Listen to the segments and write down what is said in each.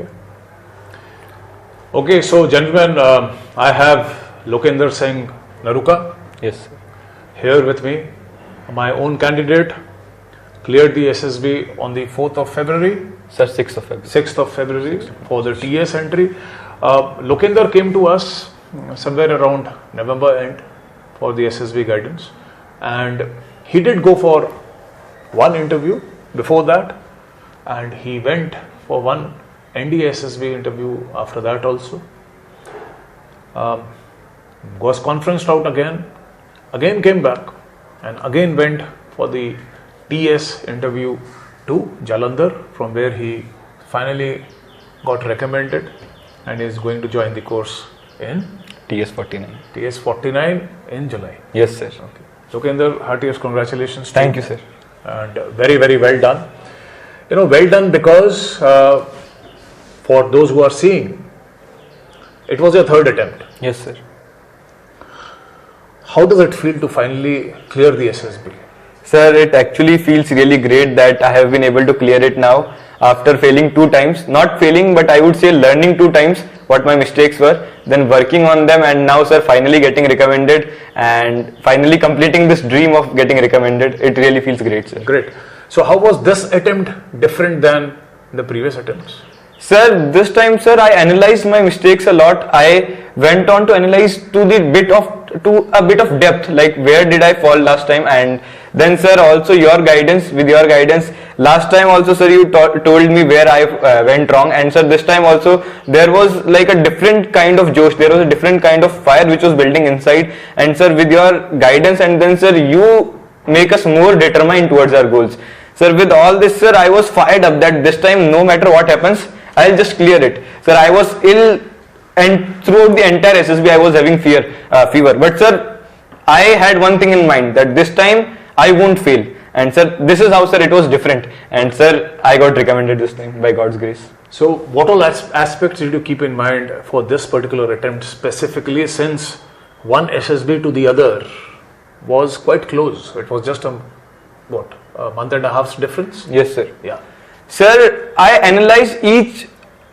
Okay. Okay, so gentlemen, I have Lokender Singh Naruka. Yes, sir. Here with me, my own candidate, cleared the SSB on the 4th of February. Sir, 6th of February. 6th of February for the TS entry. Lokender came to us somewhere around November end for the SSB guidance, and he did go for one interview before that, and he went for one NDA SSB interview after that also. Was conferenced out again came back, and again went for the TS interview to Jalandhar, from where he finally got recommended and is going to join the course in TS 49. TS 49 in July. Yes, sir. Okay. Lokender, heartiest congratulations. Thank you, sir. And very, very well done. Well done because for those who are seeing, it was your third attempt. Yes, sir. How does it feel to finally clear the SSB? Sir, it actually feels really great that I have been able to clear it now after failing 2 times. Not failing, but I would say learning 2 times what my mistakes were, then working on them, and now, sir, finally getting recommended and finally completing this dream of getting recommended. It really feels great, sir. Great. So how was this attempt different than the previous attempts? Sir, this time, sir, I analyzed my mistakes a lot. I went on to analyze to a bit of depth, like where did I fall last time, and then, sir, also with your guidance, last time also, sir, you told me where I went wrong, and sir, this time also there was like a different kind of josh, there was a different kind of fire which was building inside, and sir, with your guidance, and then, sir, you make us more determined towards our goals. Sir, with all this, sir, I was fired up that this time, no matter what happens, I'll just clear it. Sir, I was ill, and throughout the entire SSB I was having fever. But sir, I had one thing in mind, that this time I won't fail. And sir, this is how, sir, it was different. And sir, I got recommended this time by God's grace. So what all aspects did you keep in mind for this particular attempt specifically, since one SSB to the other was quite close? It was just a month and a half's difference? Yes, sir. Yeah. Sir, I analyzed each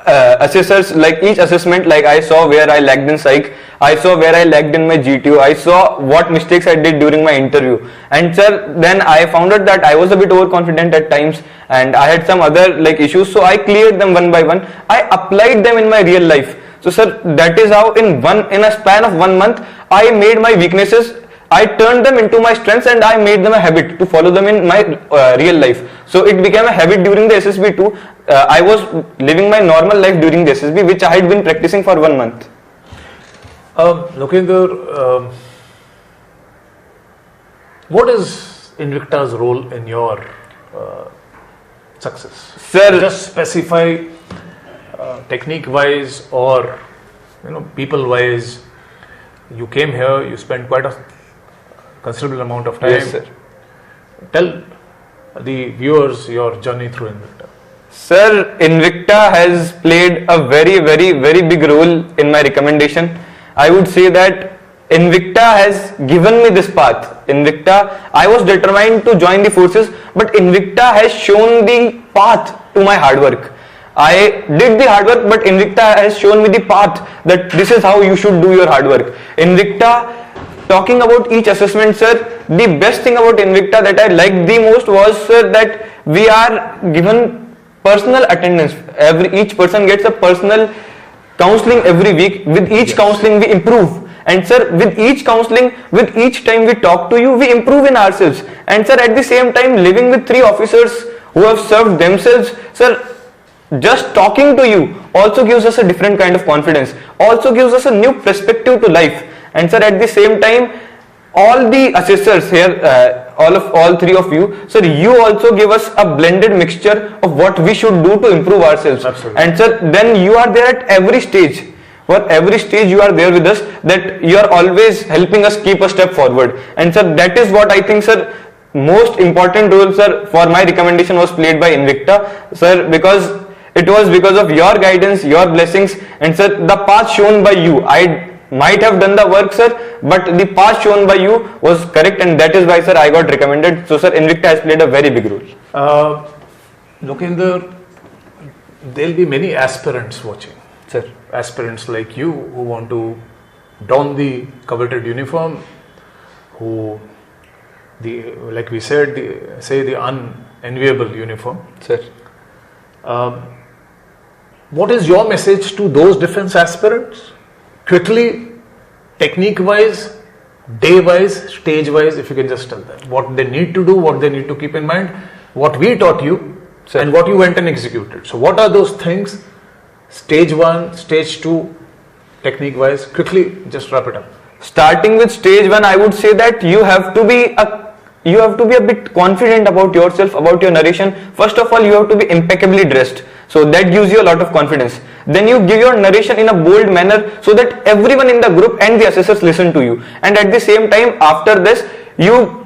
each assessment, like I saw where I lagged in psych, I saw where I lagged in my GTO, I saw what mistakes I did during my interview, and sir, then I found out that I was a bit overconfident at times, and I had some other issues, so I cleared them one by one. I applied them in my real life. So sir, that is how in a span of 1 month, I made my weaknesses, I turned them into my strengths, and I made them a habit to follow them in my real life. So it became a habit during the SSB too. I was living my normal life during the SSB, which I had been practicing for 1 month. Lokender, what is Invicta's role in your success? Sir, just specify technique wise or people wise. You came here, you spent quite a considerable amount of time. Yes, sir. Tell the viewers your journey through Invicta. Sir, Invicta has played a very, very, very big role in my recommendation. I would say that Invicta has given me this path. Invicta, I was determined to join the forces, but Invicta has shown the path to my hard work. I did the hard work, but Invicta has shown me the path that this is how you should do your hard work. Invicta, talking about each assessment, sir, the best thing about Invicta that I liked the most was, sir, that we are given personal attendance. Each person gets a personal counseling every week. With each counseling we improve. And sir, with each counseling, with each time we talk to you, we improve in ourselves. And sir, at the same time, living with 3 officers who have served themselves, sir, just talking to you also gives us a different kind of confidence, also gives us a new perspective to life. And sir, at the same time, all the assessors here, all 3 of you, sir, you also give us a blended mixture of what we should do to improve ourselves. Absolutely. And sir, then you are there at every stage. For every stage you are there with us, that you are always helping us keep a step forward. And sir, that is what I think, sir, most important role, sir, for my recommendation was played by Invicta, sir, because it was because of your guidance, your blessings, and sir, the path shown by you. I might have done the work, sir, but the path shown by you was correct, and that is why, sir, I got recommended. So sir, Invicta has played a very big role. Lokender, there'll be many aspirants watching. Sir. Aspirants like you who want to don the coveted uniform, who like we said, the unenviable uniform. Sir. What is your message to those defense aspirants? Quickly, technique-wise, day-wise, stage-wise, if you can just tell them what they need to do, what they need to keep in mind, what we taught you, Sir. and what you went and executed. So, what are those things? Stage 1, stage 2, technique-wise. Quickly, just wrap it up. Starting with stage 1, I would say that you have to be a bit confident about yourself, about your narration. First of all, you have to be impeccably dressed. So that gives you a lot of confidence. Then you give your narration in a bold manner so that everyone in the group and the assessors listen to you. And at the same time, after this, in your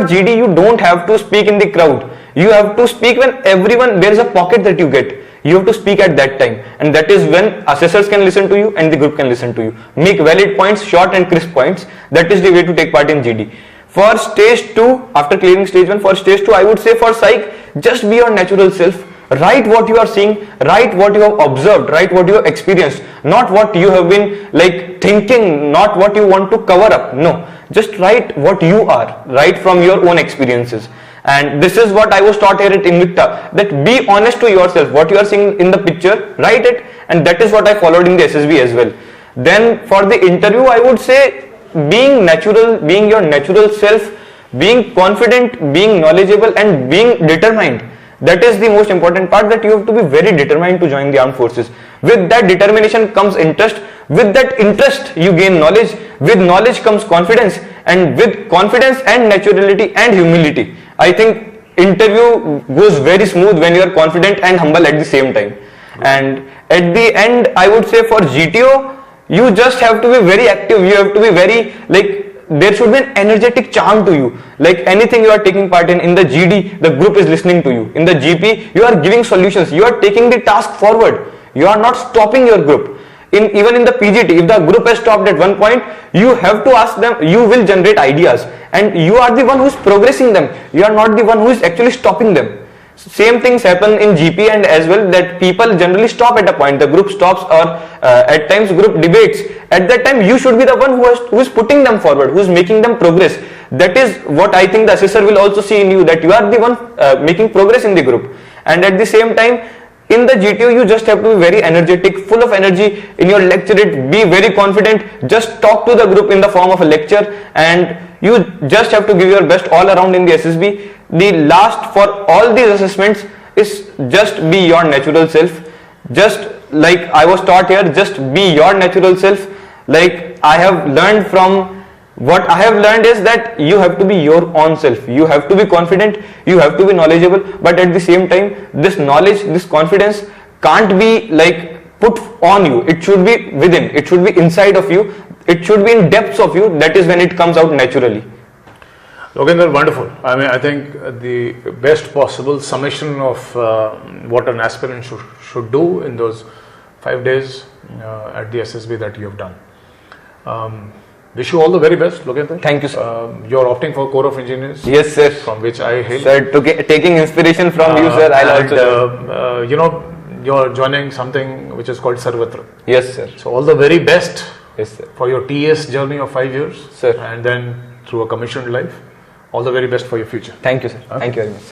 GD, you don't have to speak in the crowd. You have to speak when there is a pocket that you get. You have to speak at that time, and that is when assessors can listen to you and the group can listen to you. Make valid points, short and crisp points. That is the way to take part in GD. For stage 2, after clearing stage 1, for stage 2, I would say for psych, just be your natural self. Write what you are seeing, write what you have observed, write what you have experienced, not what you have been thinking, not what you want to cover up. No, just write what you are, write from your own experiences. And this is what I was taught here at Invicta, that be honest to yourself. What you are seeing in the picture, write it, and that is what I followed in the SSB as well. Then for the interview, I would say being natural, being your natural self, being confident, being knowledgeable, and being determined. That is the most important part, that you have to be very determined to join the armed forces. With that determination comes interest. With that interest, you gain knowledge. With knowledge comes confidence, and with confidence and naturality and humility, I think interview goes very smooth when you are confident and humble at the same time. And at the end, I would say for GTO, you just have to be very active. You have to be very there should be an energetic charm to you. Like anything you are taking part in the GD, the group is listening to you. In the GP, you are giving solutions. You are taking the task forward. You are not stopping your group. Even in the PGT, if the group has stopped at one point, you have to ask them, you will generate ideas, and you are the one who is progressing them. You are not the one who is actually stopping them. Same things happen in GP and as well, that people generally stop at a point. The group stops, or at times group debates. At that time, you should be the one who is putting them forward, who is making them progress. That is what I think the assessor will also see in you, that you are the one making progress in the group. And at the same time, in the GTO, you just have to be very energetic, full of energy in your lecturate, be very confident, just talk to the group in the form of a lecture, and you just have to give your best all around in the SSB. The last for all these assessments is just be your natural self. Just like I was taught here, just be your natural self. Like I have learned from what I have learned is that you have to be your own self. You have to be confident, you have to be knowledgeable, but at the same time, this knowledge, this confidence can't be put on you. It should be within, it should be inside of you, it should be in depths of you. That is when it comes out naturally. Lokinder, wonderful. I mean, I think the best possible summation of what an aspirant should do in those 5 days at the SSB that you have done. Wish you all the very best, Lokinder. Thank you, sir. You're opting for Corps of Engineers. Yes, sir. From which I hail. Sir, taking inspiration from you, sir. I'll also. You're joining something which is called Sarvatra. Yes, sir. So all the very best. Yes, sir. For your TS journey of 5 years. Sir. And then through a commissioned life. All the very best for your future. Thank you, sir. Okay. Thank you very much.